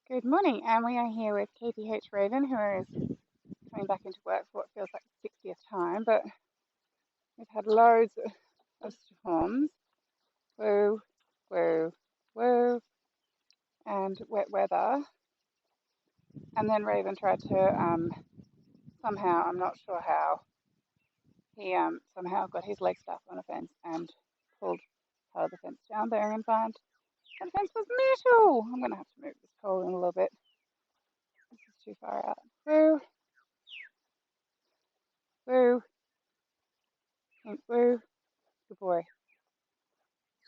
Good morning, and we are here with KPH Raven, who is coming back into work for what feels like the 60th time, but we've had loads of storms, woo, woo, woo, and wet weather, and then Raven tried to somehow, I'm not sure how, he somehow got his leg stuck on a fence and pulled part of the fence down there and found the fence was metal. I'm going to have to move this pole in a little bit. This is too far out. Woo, woo, woo, good boy.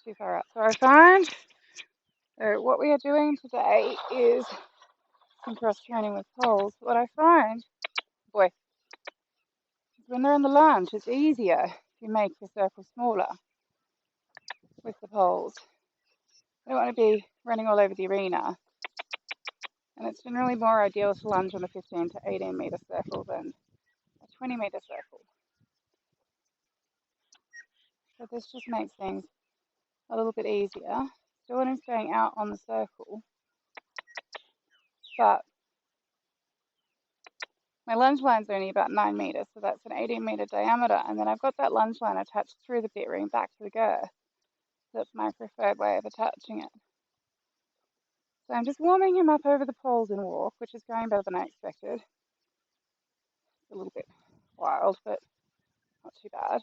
Too far out. So I find what we are doing today is some cross training with poles. What I find, boy, is when they're on the lunge, it's easier if you make your circle smaller with the poles. I don't want to be running all over the arena, and it's generally more ideal to lunge on a 15 to 18 meter circle than a 20 meter circle. So this just makes things a little bit easier. Still when I'm staying out on the circle, but my lunge line's only about 9 meters, so that's an 18-meter diameter, and then I've got that lunge line attached through the bit ring back to the girth. That's my preferred way of attaching it. So I'm just warming him up over the poles in walk, which is going better than I expected. It's a little bit wild, but not too bad.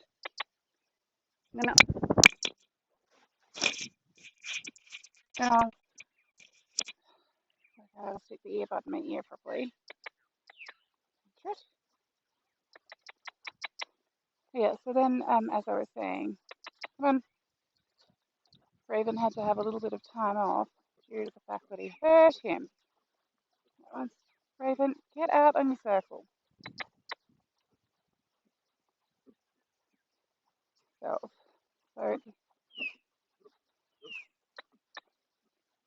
And then I'll stick the earbud in my ear properly. Yeah, so then, as I was saying, come on, Raven had to have a little bit of time off due to the fact that he hurt him. Raven, get out on your circle. So it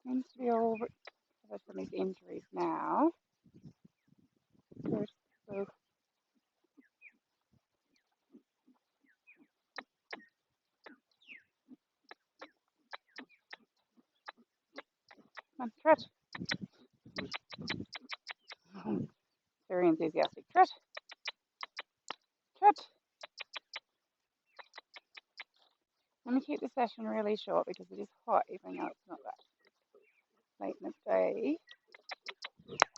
seems to be all recovered from his injuries now. Good. So, come on, trot. Very enthusiastic. Trot. Trot. Let me keep the session really short because it is hot, even though it's not that late in the day.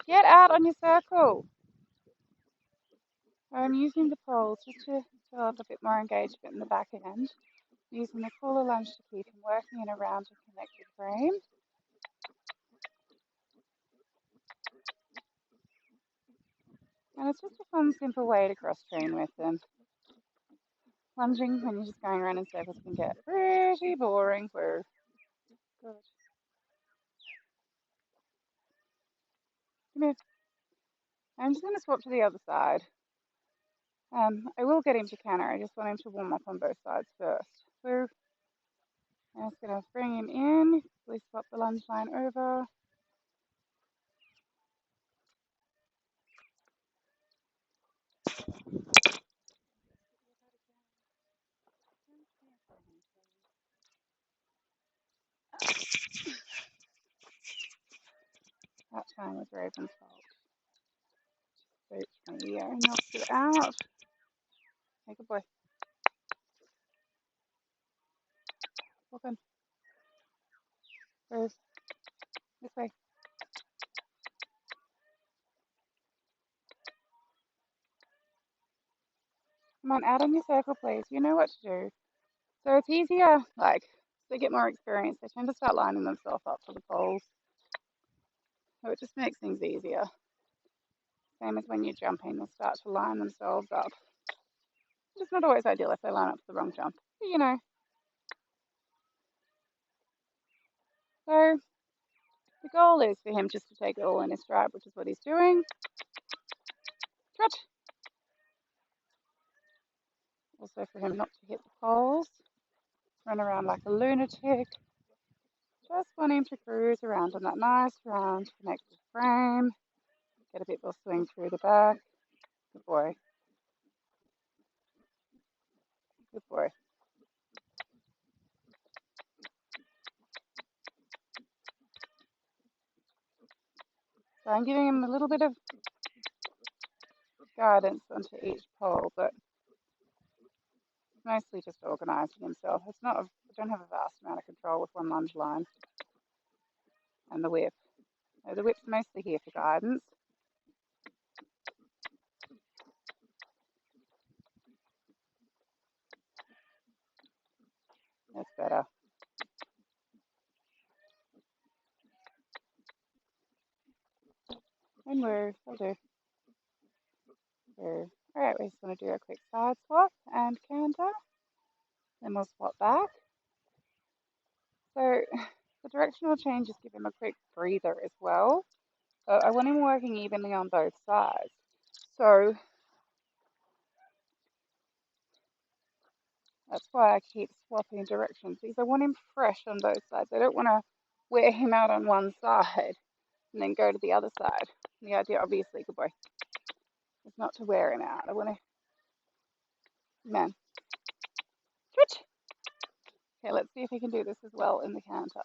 Get out on your circle. I'm using the poles just to develop a bit more engagement in the back end. Using the Kula Lunge to keep him working in a round and connected frame. And it's just a fun, simple way to cross train with them. Lunging when you're just going around in circles can get pretty boring. We're good. Come here. I'm just going to swap to the other side. I will get him to canter. I just want him to warm up on both sides first. So I'm just going to bring him in. We swap the lunge line over. That time was Raven's fault. So yeah, knocked it out. Hey, good boy. Walk on. Where's this way? Come on, out on your circle, please. You know what to do. So it's easier, like, they get more experience. They tend to start lining themselves up for the poles. So it just makes things easier. Same as when you're jumping, they start to line themselves up. It's not always ideal if they line up for the wrong jump, but you know. So the goal is for him just to take it all in his stride, which is what he's doing. Trot. Also for him not to hit the poles, run around like a lunatic. Just want him to cruise around on that nice round connected frame. Get a bit more swing through the back. Good boy. Good boy. So I'm giving him a little bit of guidance onto each pole, but mostly just organising himself. It's not, I don't have a vast amount of control with one lunge line and the whip. So the whip's mostly here for guidance. That's better. And move, I'll do. Move. Alright, we're just going to do a quick side swap and canter. Then we'll swap back. So the directional changes give him a quick breather as well. So I want him working evenly on both sides. So that's why I keep swapping directions, because I want him fresh on both sides. I don't want to wear him out on one side and then go to the other side. The idea, obviously, good boy, is not to wear him out. I want to, man, twitch. Okay, let's see if he can do this as well in the counter.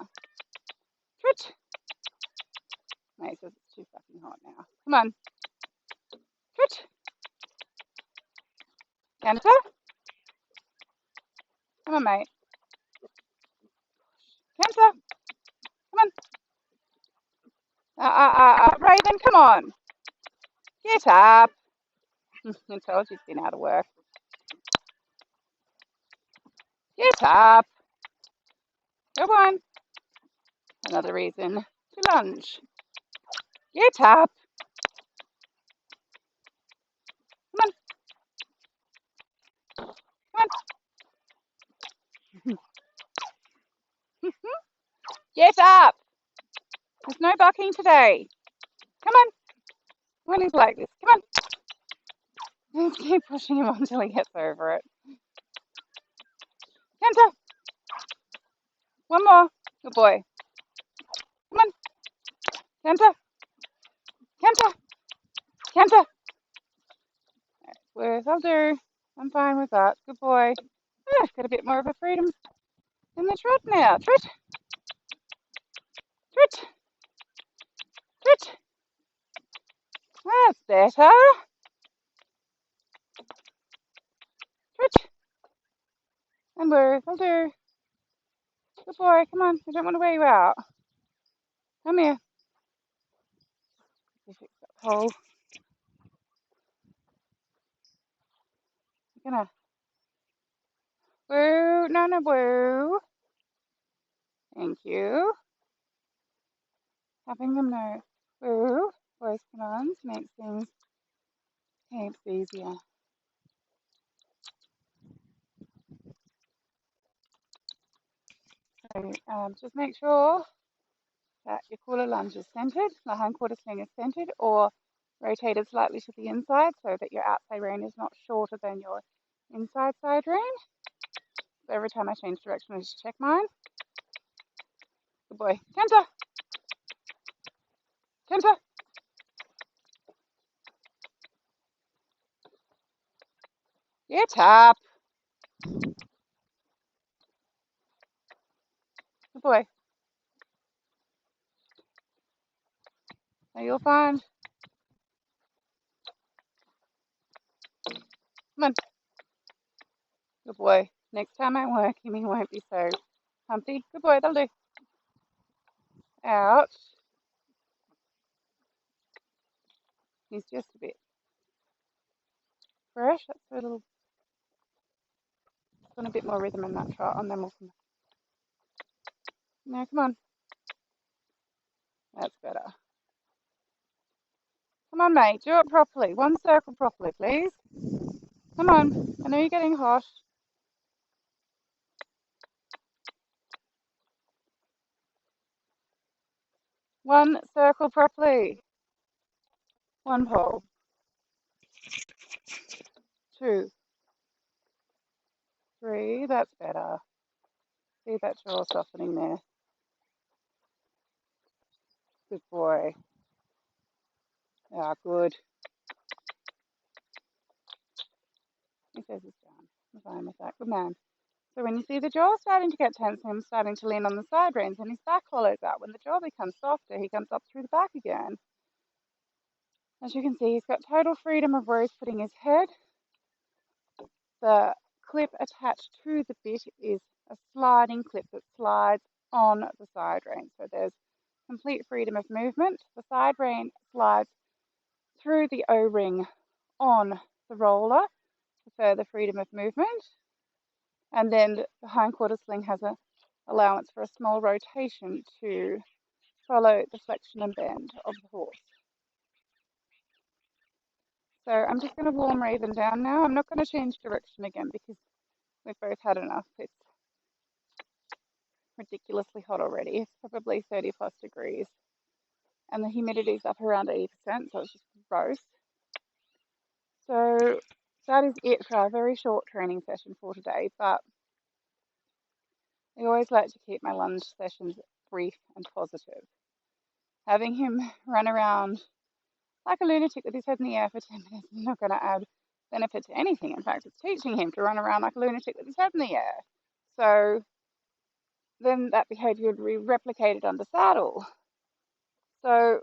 Twitch. Mate says it's too fucking hot now. Come on. Twitch. Counter. Come on, mate. Counter. Come on. Raven, come on. Get up. I told you it's been out of work. Get up. Go on. Another reason to lunge. Get up. Come on. Come on. Get up. There's no bucking today. Come on. When he's like this. Come on. Let's keep pushing him until he gets over it. Canter. One more. Good boy. Come on. Canter. Canter. Canter. Worth, I'll do. I'm fine with that. Good boy. Oh, got a bit more of a freedom in the trot now. Trot. Trot. Trot. That's better. Trot. And Worth, I'll do. Good boy. Come on. I don't want to wear you out. Come here. Fix that pole. You're gonna. Woo. No, no, woo. Thank you. Having them know. Woo. Voice commands makes things heaps easier. So just make sure that your Kula Lunge is centered, the hindquarter sling is centered, or rotated slightly to the inside so that your outside rein is not shorter than your inside side rein. So every time I change direction, I just check mine. Good boy. Canter. Canter. Get up. Good boy. Now you'll find. Come on. Good boy. Next time I work him, he won't be so humpy. Good boy. That'll do. Out. He's just a bit fresh. That's a little. Want a bit more rhythm in that trot, and then we'll come. No, come on. That's better. Come on, mate. Do it properly. One circle properly, please. Come on. I know you're getting hot. One circle properly. One pole. Two. Three. That's better. See that jaw softening there. Good boy. Yeah, good. He says it's down. I'm fine with that. Good man. So when you see the jaw starting to get tense, him starting to lean on the side reins and his back hollows out. When the jaw becomes softer, he comes up through the back again. As you can see, he's got total freedom of rose-footing his head. The clip attached to the bit is a sliding clip that slides on the side rein. So there's complete freedom of movement. The side rein slides through the O-ring on the roller for further freedom of movement. And then the hindquarter sling has an allowance for a small rotation to follow the flexion and bend of the horse. So I'm just going to warm Raven down now. I'm not going to change direction again because we've both had enough. It's ridiculously hot already. It's probably 30 plus degrees. And the humidity's up around 80%, so it's just gross. So that is it for our very short training session for today. But I always like to keep my lunge sessions brief and positive. Having him run around like a lunatic with his head in the air for 10 minutes is not going to add benefit to anything. In fact, it's teaching him to run around like a lunatic with his head in the air. So then that behavior would be replicated under saddle. So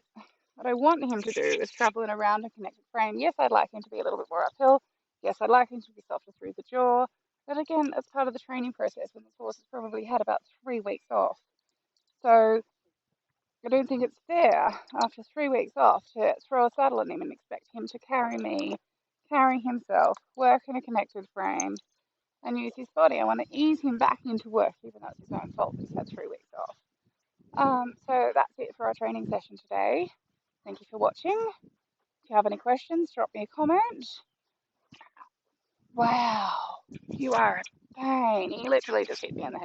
what I want him to do is travel in around a connected frame. Yes, I'd like him to be a little bit more uphill. Yes, I'd like him to be softer through the jaw. But again, as part of the training process, when this horse has probably had about 3 weeks off. So I don't think it's fair after 3 weeks off to throw a saddle at him and expect him to carry me, carry himself, work in a connected frame, and use his body. I want to ease him back into work, even though it's his own fault that he's had 3 weeks off. So that's it for our training session today. Thank you for watching. If you have any questions, drop me a comment. Wow, you are a pain. He literally just hit me in the head.